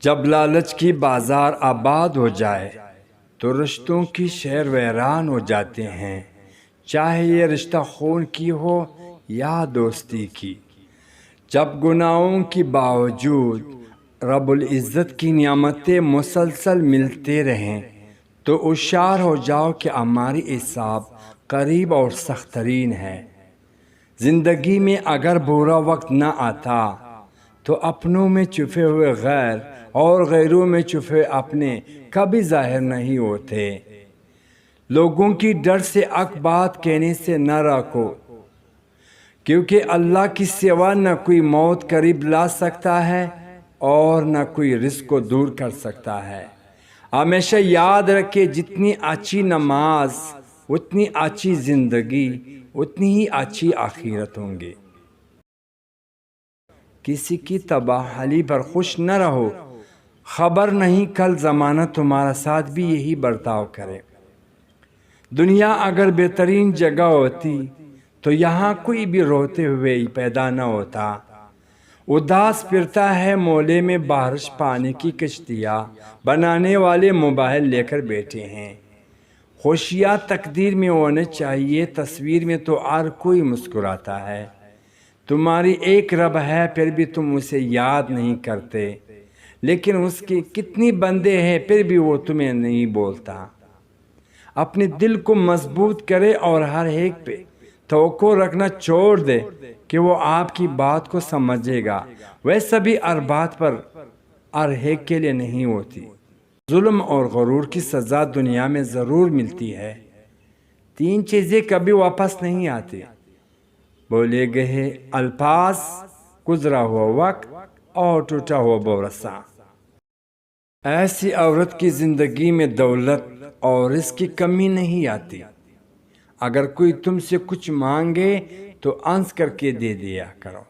جب لالچ کی بازار آباد ہو جائے تو رشتوں کی شہر ویران ہو جاتے ہیں، چاہے یہ رشتہ خون کی ہو یا دوستی کی۔ جب گناہوں کے باوجود رب العزت کی نعمتیں مسلسل ملتے رہیں تو ہوشیار ہو جاؤ کہ ہماری حساب قریب اور سخت ترین ہے۔ زندگی میں اگر برا وقت نہ آتا تو اپنوں میں چھپے ہوئے غیر اور غیروں میں چھپے اپنے کبھی ظاہر نہیں ہوتے۔ لوگوں کی ڈر سے حق بات کہنے سے نہ روکو، کیونکہ اللہ کی سوا نہ کوئی موت قریب لا سکتا ہے اور نہ کوئی رزق کو دور کر سکتا ہے۔ ہمیشہ یاد رکھے، جتنی اچھی نماز اتنی اچھی زندگی اتنی ہی اچھی آخرت ہوں گی۔ کسی کی تباہی پر خوش نہ رہو، خبر نہیں کل زمانہ تمہارا ساتھ بھی یہی برتاؤ کرے۔ دنیا اگر بہترین جگہ ہوتی تو یہاں کوئی بھی روتے ہوئے پیدا نہ ہوتا۔ اداس پھرتا ہے مولے میں بارش پانی کی کشتیاں بنانے والے موبائل لے کر بیٹھے ہیں۔ خوشیاں تقدیر میں ہونے چاہیے، تصویر میں تو ہر کوئی مسکراتا ہے۔ تمہاری ایک رب ہے پھر بھی تم اسے یاد نہیں کرتے، لیکن اس کے کتنی بندے ہیں پھر بھی وہ تمہیں نہیں بولتا۔ اپنے دل کو مضبوط کرے اور ہر ایک پہ توقع رکھنا چھوڑ دے کہ وہ آپ کی بات کو سمجھے گا۔ ویسے بھی ہر بات پر ہر ایک کے لیے نہیں ہوتی۔ ظلم اور غرور کی سزا دنیا میں ضرور ملتی ہے۔ تین چیزیں کبھی واپس نہیں آتی: بولے گئے الفاظ، گزرا ہوا وقت اور ٹوٹا ہوا بھروسہ۔ ایسی عورت کی زندگی میں دولت اور رزق کی کمی نہیں آتی۔ اگر کوئی تم سے کچھ مانگے تو ہنس کر کے دے دیا کرو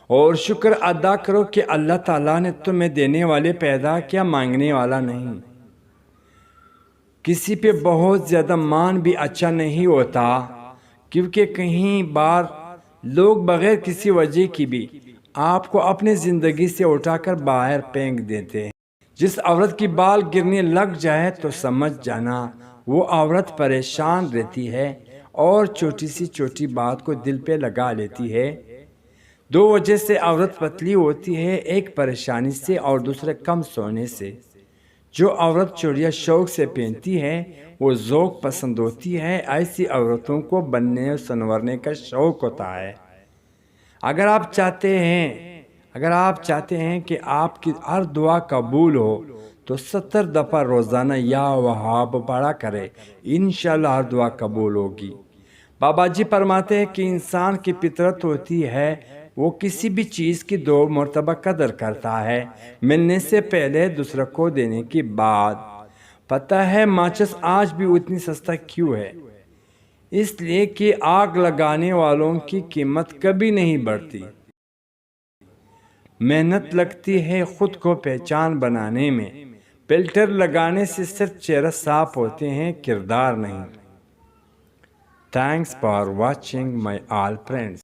اور شکر ادا کرو کہ اللہ تعالیٰ نے تمہیں دینے والے پیدا کیا، مانگنے والا نہیں۔ کسی پہ بہت زیادہ مان بھی اچھا نہیں ہوتا، کیونکہ کئی بار لوگ بغیر کسی وجہ کی بھی آپ کو اپنی زندگی سے اٹھا کر باہر پھینک دیتے ہیں۔ جس عورت کی بال گرنے لگ جائے تو سمجھ جانا وہ عورت پریشان رہتی ہے اور چھوٹی سی چھوٹی بات کو دل پہ لگا لیتی ہے۔ دو وجہ سے عورت پتلی ہوتی ہے، ایک پریشانی سے اور دوسرے کم سونے سے۔ جو عورت چوڑیاں شوق سے پہنتی ہے وہ ذوق پسند ہوتی ہے۔ ایسی عورتوں کو بننے اور سنورنے کا شوق ہوتا ہے۔ اگر آپ چاہتے ہیں کہ آپ کی ہر دعا قبول ہو تو 70 دفعہ روزانہ یا وہاب پڑھا کرے، انشاءاللہ ہر دعا قبول ہوگی۔ بابا جی فرماتے ہیں کہ انسان کی فطرت ہوتی ہے وہ کسی بھی چیز کی 2 مرتبہ قدر کرتا ہے، ملنے سے پہلے، دوسرے کو دینے کے بعد۔ پتہ ہے ماچس آج بھی اتنی سستا کیوں ہے؟ اس لیے کہ آگ لگانے والوں کی قیمت کبھی نہیں بڑھتی۔ محنت لگتی ہے خود کو پہچان بنانے میں، فلٹر لگانے سے صرف چہرہ صاف ہوتے ہیں، کردار نہیں۔ Thanks for watching my all friends.